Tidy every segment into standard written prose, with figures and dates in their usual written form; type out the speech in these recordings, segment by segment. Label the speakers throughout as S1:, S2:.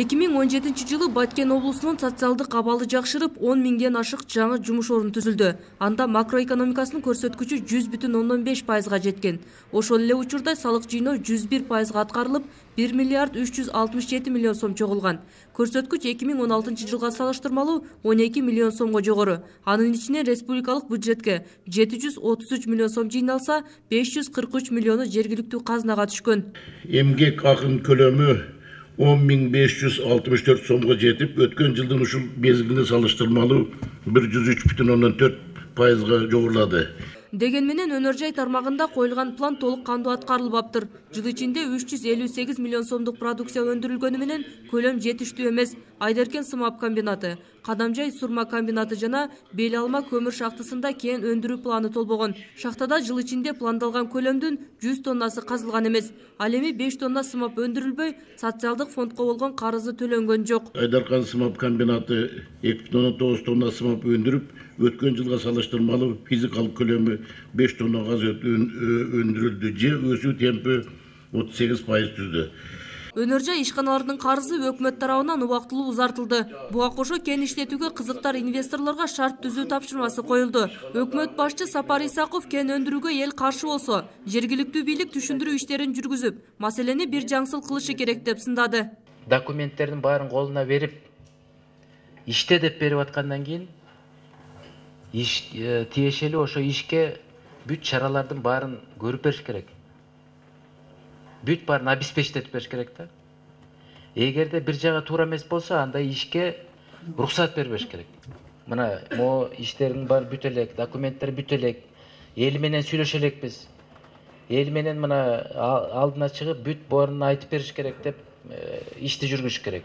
S1: 2017 жылы Баткен облусунун социалдык абалы жакшырып, 10 миңден ашык жаңы жумуш орун түзүлдү. Анда макроэкономикасынын көрсөткүчү 100,5%га жеткен. Ошол эле учурда салык жыйноо 101%га аткарылып, 1 миллиард 367 миллион сом чогулган. Көрсөткүч 2016 жылга салыштырмалуу 12 миллион сомго жогору. Анын ичинен республикалык бюджетке 733 миллион сом жыйналса, 543 миллиону жергиликтүү казынага түшкөн.
S2: Эмгек акын көлөмү 10.564 сомго жетип, өткөн жылдын ушул мезгилине салыштырмалуу 103,4%га жогорулады.
S1: Деген менен өнөр жай тармагында коюлган план толук кандуу аткарылбаптыр. Жыл ичинде 358 миллион сомдук продукция өндүрүлгөнү менен көлөм жетиштүү эмес. Айдеркен сымап комбинаты, Кадамжай сурма комбинаты жана Бел алма көмүр шахтасында кен өндүрүү планы толбогон. Шахтада жыл ичинде пландалган көлөмдүн 100 тоннасы казылган эмес. Ал эми 5 тонна сымап өндүрүлбөй, социалдык фондко болгон карызы төлөнгөн жок.
S2: Айдаркан сымап комбинаты 2,9 тонна сымап өндүрүп, өткөн жылга салыштырмалуу физикалык көлөмү 5 тонна газ өндүрүлдү же өсүү темпи 38% түздү.
S1: Өнөр жай ишканаларынын карызы өкмөт тарабынан убактылуу узартылды. Буга кошо кен иштетүүгө кызыктар инвесторлорго шарт түзүү тапшырмасы коюлду. Өкмөт башчы Сапар Исаков кен өндүрүүгө эл каршы болсо, жергиликтүү бийлик түшүндүрүү иштерин жүргүзүп, маселени бир жаңсыл кылышы керек деп сындады.
S3: Документтердин баарын колуна берип, иште деп берип аткандан кийин тиешелүү ошо ишке бүт чаралардын баарын көрүп бериш керек. Бүт баарын обеспечить бериш керек да. Эгерде бир жагы туура эмес болсо, андай ишке уруксат бербеш керек. Мына могу иштердин баары бүт элек, документтер бүт элек. Эл менен сүйлөшө элекпиз. Эл менен мына алдына чыгып бүт баарын айтып бериш керек деп ишти жүргүзүш керек.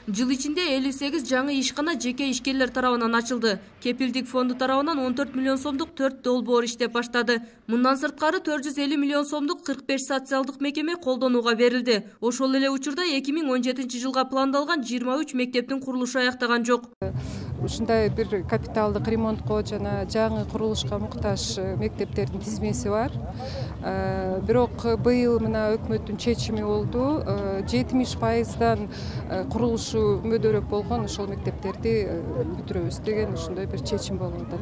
S1: Жыл ичинде 58 жаңы ишкана жеке ишкерлер тарабынан ачылды. Кепилдик фонду тарабынан 14 миллион сомдук 4 долбоор иштеп баштады. Мындан сырткары 450 миллион сомдук 45 социалдык мекеме колдонууга берилди. Ошол эле учурда 2017 жылга пландалган 23 мектептин курулушу аяктаган жок.
S4: Ушундай бир капиталдык ремонтко жана жаңы курулушка муктаж мектептердин тизмеси бар. Бирок быйыл мына өкмөттүн чечими болду. 70%дан курулушу мүдөрөк болгон ошол мектептерди бүтүрөбүз деген ушундай бир чечим болуп атат.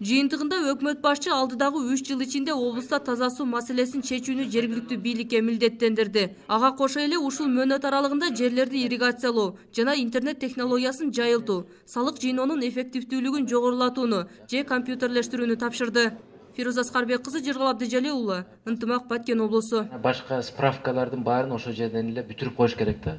S1: Жыйынтыгында өкмөт башчы алдыдагы 3 жыл ичинде облуста таза суу маселесин чечүүнү жергиликтүү бийликке милдеттендирди. Ага кошо эле ушул мөөнөт аралыгында жерлерди ирригациялоо жана интернет технологиясын жайылтуу, салык жыйноонун эффективдүүлүгүн жогорулатууну же компьютерлештирүүнү тапшырды. Фируза Аскарбек кызы, Жыргал Абдыжалил уулу, Ынтымак, Баткен облусу.
S3: Башка справкалардын баарын ошол жерден эле бүтүрүп коюш керек да.